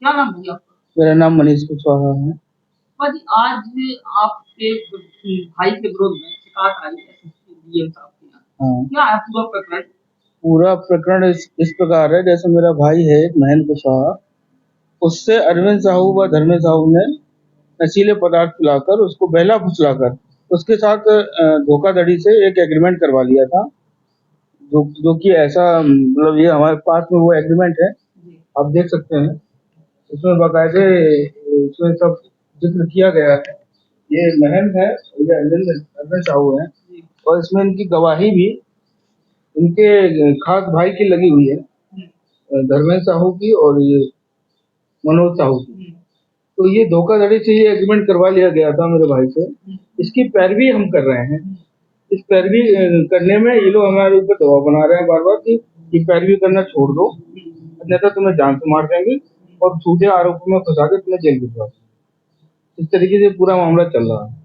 क्या नाम भैया आपका? मेरा नाम मनीष कुशवाहा है। जी आज आपके भाई के विरोध में शिकायत आई एसएसपी डीएम साहब के यहाँ। हाँ, क्या है पूरा प्रकरण? पूरा प्रकरण इस प्रकार है, जैसे मेरा भाई है महेंद्र कुशवाहा, उससे अरविंद साहू व धर्मेंद्र साहू ने नशीले पदार्थ पिलाकर उसको बहला फुसलाकर उसके साथ धोखाधड़ी से एक एग्रीमेंट करवा लिया था। जो कि ऐसा मतलब ये हमारे पास में वो एग्रीमेंट है, जी। आप देख सकते हैं। इसमें बाकायदे इसमें सब जिक्र किया गया है। ये महेंद्र है, ये अरविंद साहू है, जी। और इसमें इनकी गवाही भी इनके खास भाई की लगी हुई है, धर्मेंद्र साहू की और ये मनोज साहू की। तो ये धोखाधड़ी से ये एग्रीमेंट करवा लिया गया था मेरे भाई से। इसकी पैरवी हम कर रहे हैं। इस पैरवी करने में ये लोग हमारे ऊपर दबाव बना रहे हैं बार बार कि ये पैरवी करना छोड़ दो, अन्यथा तुम्हें जान से मार देंगे और झूठे आरोपों में फंसा के तुम्हें जेल भिजवा देंगे। इस तरीके से पूरा मामला चल रहा है।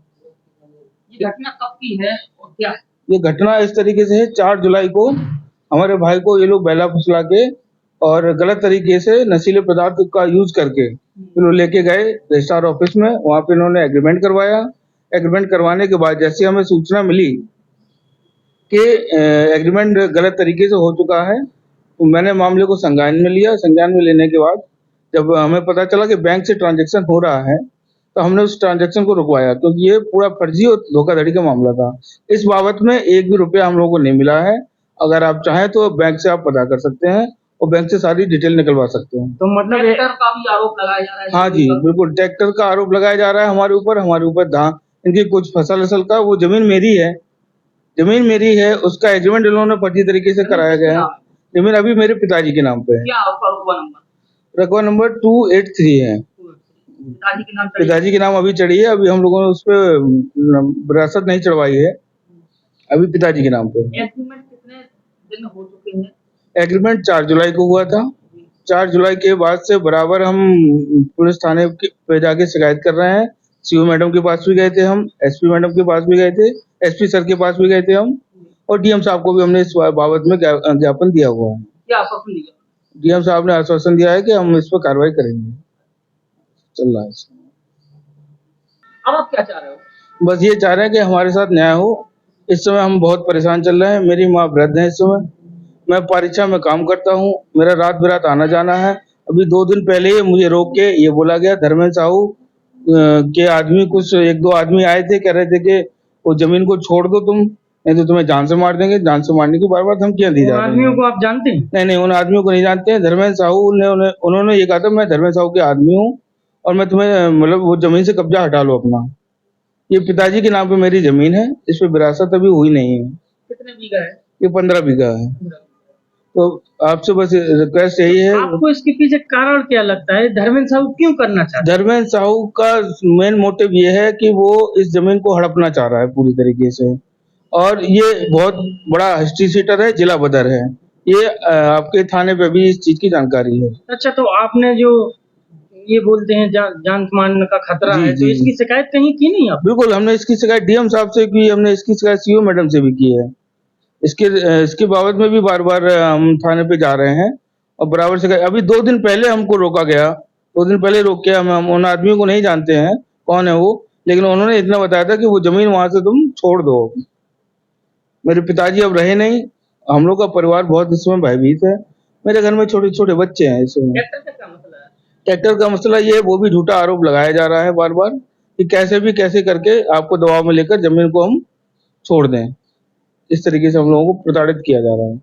ये घटना कब की है और क्या है? ये घटना इस तरीके से है, 4 जुलाई को हमारे भाई को ये लोग बहला फुसला के और गलत तरीके से नशीले पदार्थ का यूज करके ये लोग लेके गए रजिस्ट्रार ऑफिस में। वहां पे इन्होंने एग्रीमेंट करवाया। एग्रीमेंट करवाने के बाद जैसे हमें सूचना मिली कि एग्रीमेंट गलत तरीके से हो चुका है, तो मैंने मामले को संज्ञान में लिया। संज्ञान में लेने के बाद जब हमें पता चला कि बैंक से ट्रांजैक्शन हो रहा है, तो हमने उस ट्रांजैक्शन को रुकवाया, क्योंकि ये पूरा फर्जी और धोखाधड़ी का मामला था। इस बाबत में 1 भी रुपया हम लोगों को नहीं मिला है। अगर आप चाहें तो बैंक से आप पता कर सकते हैं और बैंक से सारी डिटेल निकलवा सकते हैं। तो मतलब ट्रैक्टर का भी आरोप लगाया जा रहा है? हाँ जी, बिल्कुल ट्रैक्टर का आरोप लगाया जा रहा है हमारे ऊपर धान इनकी कुछ फसल का। वो जमीन मेरी है, उसका एग्रीमेंट इन्होंने फर्जी तरीके से कराया गया है। जमीन अभी मेरे पिताजी के नाम पे है। क्या आपका रकबा नंबर? रकबा नंबर 283 है। पिताजी के नाम? पिताजी के नाम अभी चढ़ी है। अभी हम लोगों ने उस पे विरासत नहीं चढ़वाई है, अभी पिताजी के नाम पे। एग्रीमेंट कितने दिन हो चुके हैं? एग्रीमेंट 4 जुलाई को हुआ था। 4 जुलाई के बाद से बराबर हम पुलिस थाने पे जाके शिकायत कर रहे हैं। सीओ मैडम के पास भी गए थे हम, एसपी मैडम के पास भी गए थे, एसपी सर के पास भी गए थे हम, और डीएम साहब को भी हमने इस बाबत में ज्ञापन दिया हुआ है। क्या आश्वासन दिया? डीएम साहब ने आश्वासन दिया है कि हम इस पर कार्रवाई करेंगे। चल रहा है। अब आप क्या चाह रहे हो? बस ये चाह रहे हैं कि हमारे साथ न्याय हो। इस समय हम बहुत परेशान चल रहे हैं। मेरी माँ वृद्ध है इस समय। मैं परीक्षा में काम करता हूँ, मेरा रात बिरात आना जाना है। अभी 2 दिन पहले ही मुझे रोक के ये बोला गया, धर्मेंद्र साहू के आदमी कुछ 1-2 आदमी आए थे, कह रहे थे कि वो जमीन को छोड़ दो तुम, नहीं तो तुम्हें जान से मार देंगे। जान से मारने की बार-बार धमकियां दी जा रही हैं। आदमियों को आप जानते हैं? नहीं, उन आदमियों को नहीं जानते हैं। धर्मेंद्र साहू ने उन्होंने ये कहा था, मैं धर्मेंद्र साहू के आदमी हूँ और मैं तुम्हें मतलब वो जमीन से कब्जा हटा लो अपना। ये पिताजी के नाम पे मेरी जमीन है, इस पे विरासत अभी हुई नहीं है। कितने बीघा है? ये 15 बीघा है। तो आपसे बस रिक्वेस्ट यही है। आपको इसके पीछे कारण क्या लगता है? धर्मेंद्र साहू क्यों करना चाहते हैं? धर्मेंद्र साहू का मेन मोटिव ये है कि वो इस जमीन को हड़पना चाह रहा है पूरी तरीके से, और ये बहुत बड़ा हिस्ट्री सीटर है, जिला बदर है। ये आपके थाने पे भी इस चीज की जानकारी है। अच्छा, तो आपने जो ये बोलते हैं जान मारने का खतरा है, तो इसकी शिकायत कहीं की नहीं आप? बिल्कुल, हमने इसकी शिकायत डीएम साहब से की, हमने इसकी शिकायत सीओ मैडम से भी की है। इसके बाबत में भी बार-बार हम थाने पे जा रहे हैं और बराबर से अभी 2 दिन पहले हमको रोका गया। 2 दिन पहले रोक के हम उन आदमियों को नहीं जानते हैं कौन है वो, लेकिन उन्होंने इतना बताया था कि वो जमीन वहां से तुम छोड़ दो। मेरे पिताजी अब रहे नहीं, हम लोग का परिवार बहुत इस समय भयभीत है। मेरे घर में छोटे-छोटे बच्चे हैं इस समय। ट्रैक्टर का मसला ये है, वो भी झूठा आरोप लगाया जा रहा है बार-बार कि कैसे करके आपको दबाव में लेकर जमीन को हम छोड़ दें। इस तरीके से हम लोगों को प्रताड़ित किया जा रहा है।